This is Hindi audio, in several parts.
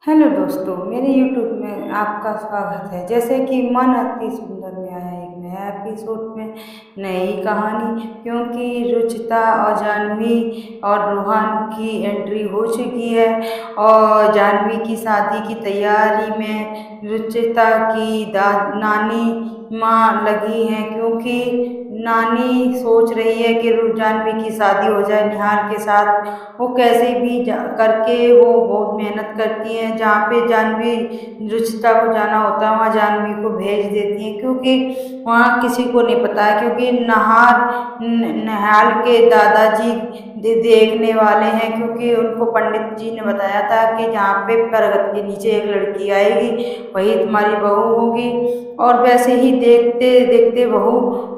हेलो दोस्तों, मेरे यूट्यूब में आपका स्वागत है। जैसे कि मन अति सुंदर में आया एक नया एपिसोड में नई कहानी, क्योंकि रुचिता और जाह्नवी और रोहन की एंट्री हो चुकी है और जाह्नवी की शादी की तैयारी में रुचिता की नानी माँ लगी हैं, क्योंकि नानी सोच रही है कि जाह्नवी की शादी हो जाए निहाल के साथ। वो कैसे भी करके वो बहुत मेहनत करती हैं। जहाँ पे जाह्नवी रुचिता को जाना होता है वहाँ जाह्नवी को भेज देती हैं, क्योंकि वहाँ किसी को नहीं पता है, क्योंकि निहाल के दादाजी देखने वाले हैं, क्योंकि उनको पंडित जी ने बताया था कि जहाँ पे करगत के नीचे एक लड़की आएगी वही तुम्हारी बहू होगी। और वैसे ही देखते देखते बहू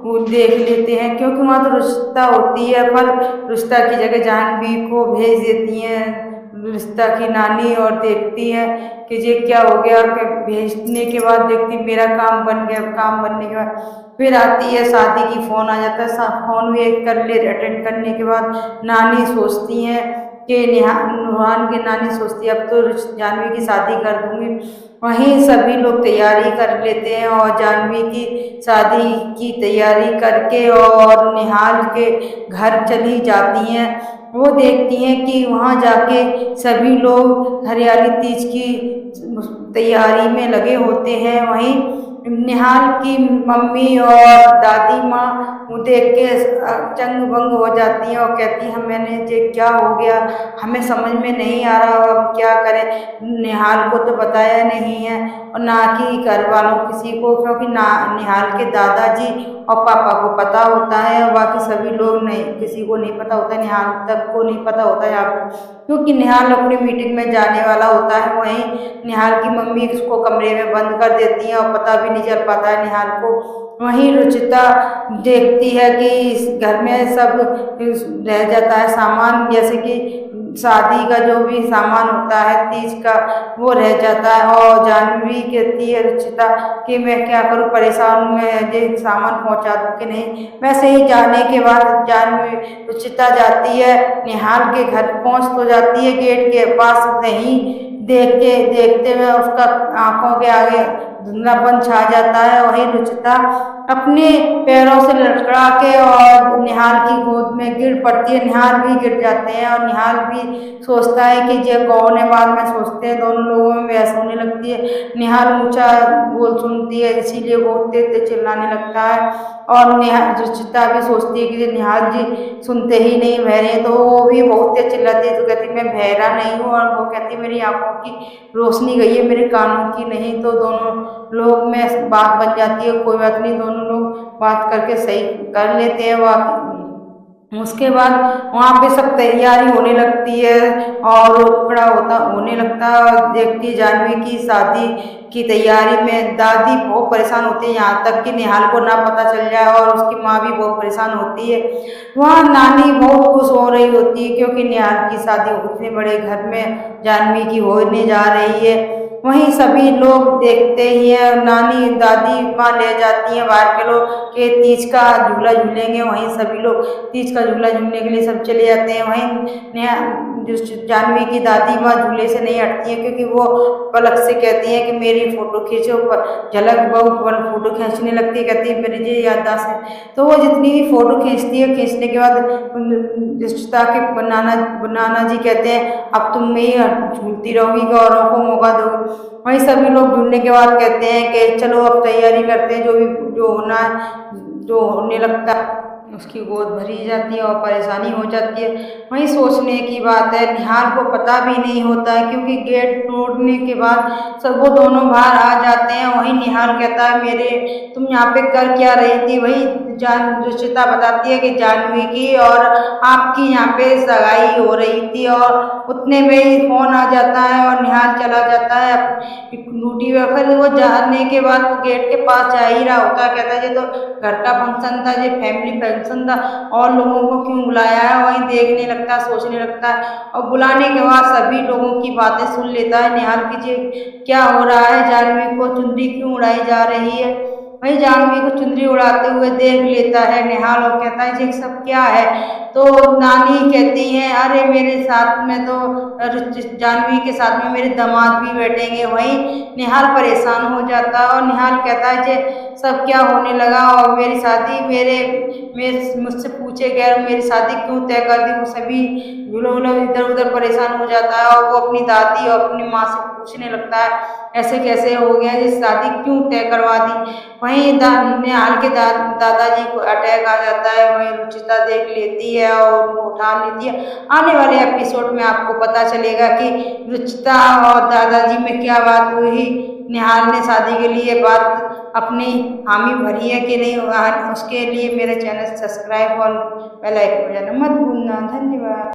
वो देख लेते हैं, क्योंकि वहाँ तो रुचिता होती है, पर रुचिता की जगह जाह्नवी को भेज देती हैं रुचिता की नानी। और देखती है कि ये क्या हो गया, और भेजने के बाद देखती मेरा काम बन गया। काम बनने के बाद फिर आती है शादी की, फोन आ जाता है। फोन भी एक कर ले, अटेंड करने के बाद नानी सोचती हैं कि रोहन की नानी सोचती है अब तो जाह्नवी की शादी कर दूंगी। वहीं सभी लोग तैयारी कर लेते हैं और जाह्नवी की शादी की तैयारी करके और निहाल के घर चली जाती हैं। वो देखती हैं कि वहाँ जाके सभी लोग हरियाली तीज की तैयारी में लगे होते हैं। वहीं निहाल की मम्मी और दादी माँ वो देख के चंग भंग हो जाती हैं और कहती हैं मैंने ये क्या हो गया, हमें समझ में नहीं आ रहा, अब हम क्या करें। निहाल को तो बताया नहीं है और ना कि घर वालों किसी को, क्योंकि ना निहाल के दादाजी और पापा को पता होता है और बाकी सभी लोग नहीं, किसी को नहीं पता होता। निहाल तक को नहीं पता होता यहाँ पर, क्योंकि निहाल अपनी मीटिंग में जाने वाला होता है। वहीं निहाल की मम्मी उसको कमरे में बंद कर देती है और पता भी नहीं चल पाता है निहाल को। वहीं रुचिता देखती है कि इस घर में सब रह जाता है सामान, जैसे कि शादी का जो भी सामान होता है तीज का वो रह जाता है। और जाह्नवी कहती है रुचिता कि मैं क्या करूं, परेशान हूं, मैं ये सामान पहुंचा दूं कि नहीं। वैसे ही जाने के बाद जाह्नवी रुचिता जाती है निहाल के घर, पहुंच तो जाती है गेट के पास, नहीं देखते हुए उसका आंखों के आगे धुंधलापन छा जाता है। वही रुचिता अपने पैरों से लड़खड़ा के और निहाल की गोद में गिर पड़ती है। निहाल भी गिर जाते हैं और निहाल भी सोचता है कि ये कौन है। बाद में सोचते हैं, दोनों लोगों में बहस होने लगती है। निहाल ऊंचा बोल सुनती है, इसीलिए वो तेज तेज चिल्लाने लगता है। और रुचिता भी सोचती है कि निहाल जी सुनते ही नहीं, बहरे, तो वो भी बहुत तेज चिल्लाती है। तो कहती मैं बहरा नहीं हूँ, और वो कहती मेरी आंखों की रोशनी गई है, मेरे कानों की नहीं। तो दोनों लोग में बात बन जाती है, कोई बात नहीं, दोनों लोग बात करके सही कर लेते हैं। वह उसके बाद वहाँ पे सब तैयारी होने लगती है और खड़ा होने लगता है। और देखती है जाह्नवी की शादी की तैयारी में दादी बहुत परेशान होती है, यहाँ तक कि निहाल को ना पता चल जाए, और उसकी माँ भी बहुत परेशान होती है। वहाँ नानी बहुत खुश हो रही होती है, क्योंकि निहाल की शादी उतने बड़े घर में जाह्नवी की होने जा रही है। वहीं सभी लोग देखते ही हैं, नानी दादी माँ ले जाती हैं बाहर के लोग के तीज का झूला झूलेंगे। वहीं सभी लोग तीज का झूला झूलने के लिए सब चले जाते हैं। वहीं जाह्नवी की दादी माँ झूले से नहीं हटती हैं, क्योंकि वो पलक से कहती हैं कि मेरी फोटो खींचो, पर झलक बहू फोटो खींचने लगती है, कहती है मेरी ये याददाश्त है। तो वो जितनी भी फोटो खींचती है, खींचने के बाद रिश्ता के नाना जी कहते हैं अब तुम में ही झूलती रहोगी, गौरव को मौका दोगी। वहीं सभी लोग झूलने के बाद कहते हैं कि चलो अब तैयारी करते हैं, जो होना है, जो होने लगता है। उसकी गोद भरी जाती है और परेशानी हो जाती है। वहीं सोचने की बात है, निहाल को पता भी नहीं होता है, क्योंकि गेट तोड़ने के बाद सब वो दोनों बाहर आ जाते हैं। वहीं निहाल कहता है मेरे तुम यहाँ पे कर क्या रही थी। वही रुचिता बताती है कि जाह्नवी की और आपकी यहाँ पे सगाई हो रही थी, और उतने में ही फोन आ जाता है और निहाल चला जाता है ड्यूटी पे। फिर वो जाने के बाद वो गेट के पास जा ही रहा होता है, कहता है ये तो घर का फंक्शन था, ये फैमिली फंक्शन था, और लोगों को क्यों बुलाया है। वहीं देखने लगता है, सोचने लगता है, और बुलाने के बाद सभी लोगों की बातें सुन लेता है निहाल की। ये क्या हो रहा है, जाह्नवी को चुनरी क्यों उड़ाई जा रही है। वही जाह्नवी को चुनरी उड़ाते हुए देख लेता है निहाल और कहता है ये सब क्या है। तो नानी कहती हैं अरे मेरे साथ में तो जाह्नवी के साथ में मेरे दामाद भी बैठेंगे। वहीं निहाल परेशान हो जाता है और निहाल कहता है ये सब क्या होने लगा और मेरी शादी मुझसे पूछे गैर मेरी शादी क्यों तय कर दी। वो सभी इधर उधर परेशान हो जाता है और वो अपनी दादी और अपनी माँ से पूछने लगता है ऐसे कैसे हो गया, ये शादी क्यों तय करवा दी। वहीं निहाल के दादाजी को अटैक आ जाता है। वहीं रुचिता देख लेती है और उनको उठा लेती है। आने वाले एपिसोड में आपको पता चलेगा कि रुचिता और दादाजी में क्या बात हुई, निहाल ने शादी के लिए बात अपनी हामी भरी है कि नहीं। उसके लिए मेरे चैनल सब्सक्राइब और बेल आइकन बजाना मत भूलना। धन्यवाद।